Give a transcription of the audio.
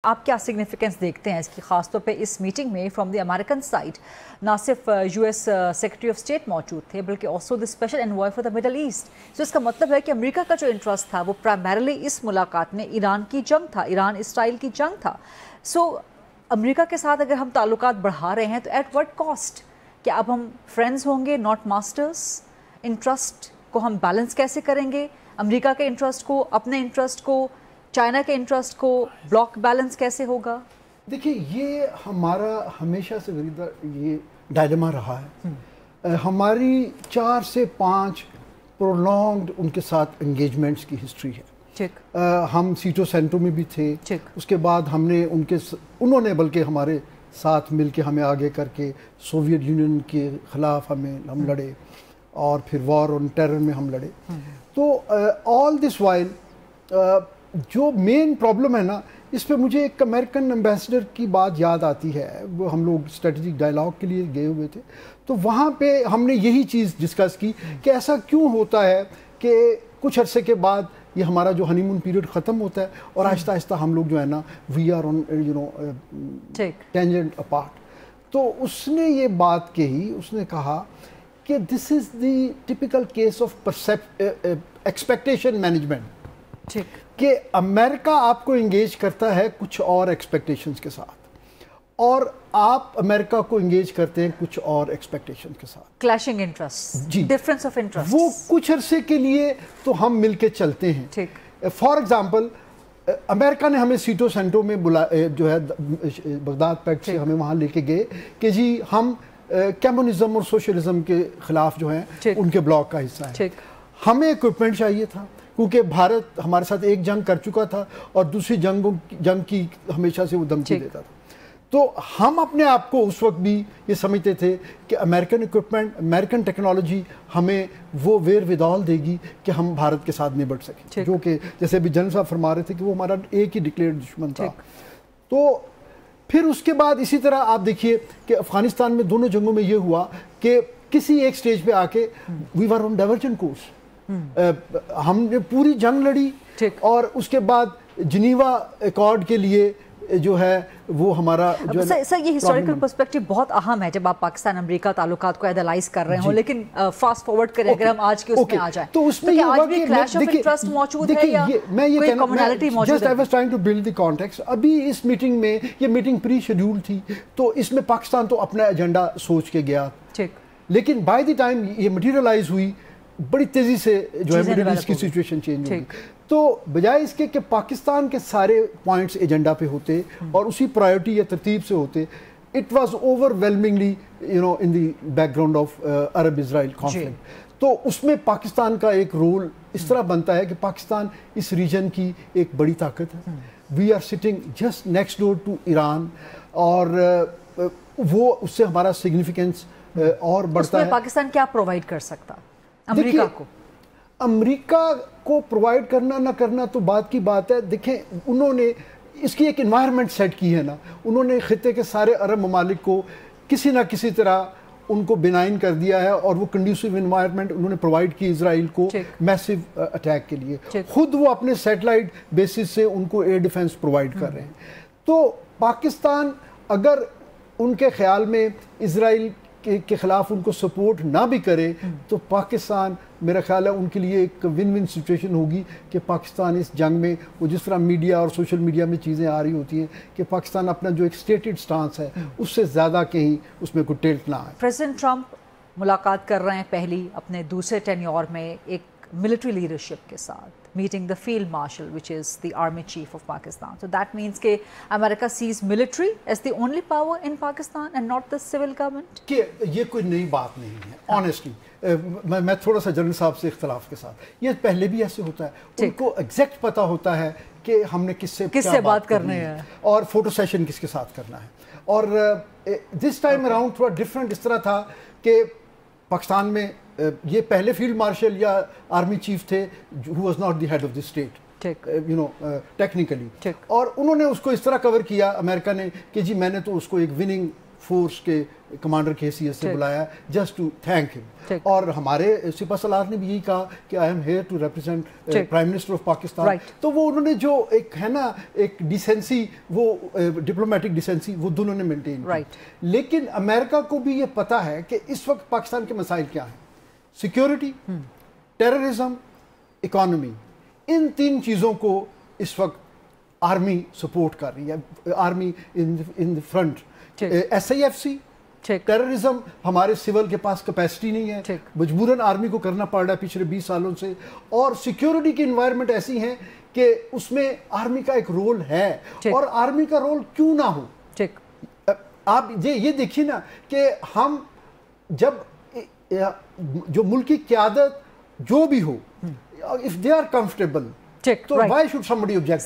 آپ کیا سگنیفیکنس دیکھتے ہیں اس کی، خاص طور پہ اس میٹنگ میں فرام دی امریکن سائڈ نہ صرف U S secretary of state موجود تھے بلکہ also the special envoy for the Middle East. So اس کا مطلب ہے کہ امریکہ کا جو انٹرسٹ تھا وہ پرائمریلی اس ملاقات میں ایران کی جنگ تھا، ایران اسرائیل کی جنگ تھا. سو امریکہ کے ساتھ اگر ہم تعلقات بڑھا رہے ہیں تو ایٹ وٹ کاسٹ؟ کہ اب ہم فرینڈز ہوں گے ناٹ ماسٹرز؟ انٹرسٹ کو ہم بیلنس کیسے کریں گے؟ امریکہ کے انٹرسٹ کو، اپنے انٹرسٹ کو، چائنا کے انٹرسٹ کو بلاک بیلنس کیسے ہوگا؟ دیکھیے یہ ہمارا ہمیشہ سے یہ ڈائلما رہا ہے. ہماری 4 سے 5 پرولونگڈ ان کے ساتھ انگیجمنٹس کی ہسٹری ہے. ہم سیٹو سینٹو میں بھی تھے، اس کے بعد ہم نے انہوں نے بلکہ ہمارے ساتھ مل کے ہمیں آگے کر کے سوویت یونین کے خلاف ہم لڑے، اور پھر وار آن ٹیرر میں ہم لڑے. تو آل دس وائل جو مین پرابلم ہے نا، اس پہ مجھے ایک امریکن ایمبیسڈر کی بات یاد آتی ہے. وہ ہم لوگ اسٹریٹجک ڈائلاگ کے لیے گئے ہوئے تھے، تو وہاں پہ ہم نے یہی چیز ڈسکس کی کہ ایسا کیوں ہوتا ہے کہ کچھ عرصے کے بعد یہ ہمارا جو ہنی مون پیریڈ ختم ہوتا ہے اور آہستہ آہستہ ہم لوگ جو ہے نا we are on tangent apart. تو اس نے یہ بات کہی، اس نے کہا کہ this is the typical case of expectation management, کہ امریکہ آپ کو انگیج کرتا ہے کچھ اور ایکسپیکٹیشنز کے ساتھ، اور آپ امریکہ کو انگیج کرتے ہیں کچھ اور ایکسپیکٹیشن کے ساتھ. کلیشنگ انٹرسٹ، جی، ڈفرنس آف انٹرسٹ. وہ کچھ عرصے کے لیے تو ہم مل کے چلتے ہیں. فار ایگزامپل امریکہ نے ہمیں سیٹو سینٹو میں جو ہے بغداد پیکٹ سے ہمیں وہاں لے کے گئے کہ جی ہم کمیونزم اور سوشلزم کے خلاف جو ہیں ان کے بلاک کا حصہ ہیں. ہمیں اکوپمنٹ چاہیے تھا کیونکہ بھارت ہمارے ساتھ ایک جنگ کر چکا تھا اور دوسری جنگ کی ہمیشہ سے وہ دھمکی دیتا تھا. تو ہم اپنے آپ کو اس وقت بھی یہ سمجھتے تھے کہ امریکن اکوپمنٹ، امریکن ٹیکنالوجی ہمیں وہ ویر ودال دے گی کہ ہم بھارت کے ساتھ نبٹ سکیں، جو کہ جیسے ابھی جنرل صاحب فرما رہے تھے کہ وہ ہمارا ایک ہی ڈکلیئرڈ دشمن تھا. تو پھر اس کے بعد اسی طرح آپ دیکھیے کہ افغانستان میں دونوں جنگوں میں یہ ہوا کہ کسی ایک سٹیج پہ آ کے وی ور آن ڈائیورجنٹ کورس. ہم نے پوری جنگ لڑی اور اس کے بعد جنیوا ایکارڈ کے لیے جو ہے وہ ہمارا سر یہ ہسٹوریکل پرسپیکٹو بہت اہم ہے جب آپ پاکستان امریکہ تعلقات کو اینالائز کر رہے ہوں. لیکن فاسٹ فارورڈ کریں اگر ہم آج کے اس میں آ جائیں تو اس میں یہ آج بھی کلیش آف انٹرسٹ موجود ہے یا کوئی کامنالٹی موجود ہے؟ Just I was trying to build the context. ابھی اس میٹنگ میں یہ میٹنگ پری شیڈیول تھی تو اس میں پاکستان تو اپنا ایجنڈا سوچ کے گیا، لیکن بائی دی ٹائم یہ مٹیریلائز ہوئی بڑی تیزی سے جو ہے مڈل ایسٹ کی سچویشن چینج ہوگی. تو بجائے اس کے کہ پاکستان کے سارے پوائنٹس ایجنڈا پہ ہوتے اور اسی پرائیورٹی یا ترتیب سے ہوتے، it was overwhelmingly in the background of Arab Israel conflict. تو اس میں پاکستان کا ایک رول اس طرح بنتا ہے کہ پاکستان اس ریجن کی ایک بڑی طاقت ہے. We are sitting just next door to Iran, اور وہ اس سے ہمارا سگنیفیکنس اور بڑھتا ہے. پاکستان کیا پرووائڈ کر سکتا امریکہ کو؟ امریکہ کو پرووائڈ کرنا نہ کرنا تو بات کی بات ہے. دیکھیں انہوں نے اس کی ایک انوائرمنٹ سیٹ کی ہے نا، انہوں نے خطے کے سارے عرب ممالک کو کسی نہ کسی طرح ان کو بینائن کر دیا ہے، اور وہ کنڈیوسیو انوائرمنٹ انہوں نے پرووائڈ کی اسرائیل کو میسو اٹیک کے لیے. خود وہ اپنے سیٹلائٹ بیسس سے ان کو ایئر ڈیفنس پرووائڈ کر رہے ہیں. تو پاکستان اگر ان کے خیال میں اسرائیل کے خلاف ان کو سپورٹ نہ بھی کرے تو پاکستان میرا خیال ہے ان کے لیے ایک ون ون سچویشن ہوگی کہ پاکستان اس جنگ میں وہ جس طرح میڈیا اور سوشل میڈیا میں چیزیں آ رہی ہوتی ہیں کہ پاکستان اپنا جو ایک اسٹیٹڈ سٹانس ہے اس سے زیادہ کہیں اس میں کوئی ٹلٹ نہ آئے. پریزیڈنٹ ٹرمپ ملاقات کر رہے ہیں پہلی اپنے دوسرے ٹینیور میں ایک ملٹری لیڈرشپ کے ساتھ، meeting the field marshal which is the army chief of Pakistan. So that means کہ America sees military as the only power in Pakistan and not the civil government. کہ یہ کوئی نئی بات نہیں ہے honestly. میں تھوڑا سا جنرل صاحب سے اختلاف کے ساتھ، یہ پہلے بھی ایسے ہوتا ہے، ان کو ایگزیکٹ پتا ہوتا ہے کہ ہم نے کس سے بات کرنی ہے اور فوٹو سیشن کس کے ساتھ کرنا ہے. اور دس ٹائم اراؤنڈ تھوڑا ڈفرینٹ اس طرح تھا کہ پاکستان میں یہ پہلے فیلڈ مارشل یا آرمی چیف تھے who was not the head of the state technically, اور انہوں نے اس کو اس طرح کور کیا امریکہ نے کہ جی میں نے تو اس کو ایک وننگ فورس کے کمانڈر کی حیثیت سے بلایا جسٹ ٹو تھینک ہم. اور ہمارے سپہ سالار نے بھی یہی کہا کہ I am here to represent prime minister of Pakistan. تو وہ انہوں نے جو ایک ہے نا ایک ڈیسنسی, وہ ڈپلومیٹک ڈیسنسی وہ دونوں نے مینٹین کی. لیکن امریکہ کو بھی یہ پتا ہے کہ اس وقت پاکستان کے مسائل کیا ہیں. سیکیورٹی, ٹیررزم, اکانومی, ان 3 چیزوں کو اس وقت آرمی سپورٹ کر رہی ہے. Army in front, S I F C, terrorism ہمارے سول کے پاس کیپیسٹی نہیں ہے, مجبوراً آرمی کو کرنا پڑ رہا ہے پچھلے 20 سالوں سے. اور سیکیورٹی کی انوائرمنٹ ایسی ہیں کہ اس میں آرمی کا ایک رول ہے, اور آرمی کا رول کیوں نہ ہو. آپ یہ دیکھیے نا کہ ہم جب جو ملک کی قیادت جو بھی ہو, if they are comfortable, so why should somebody object?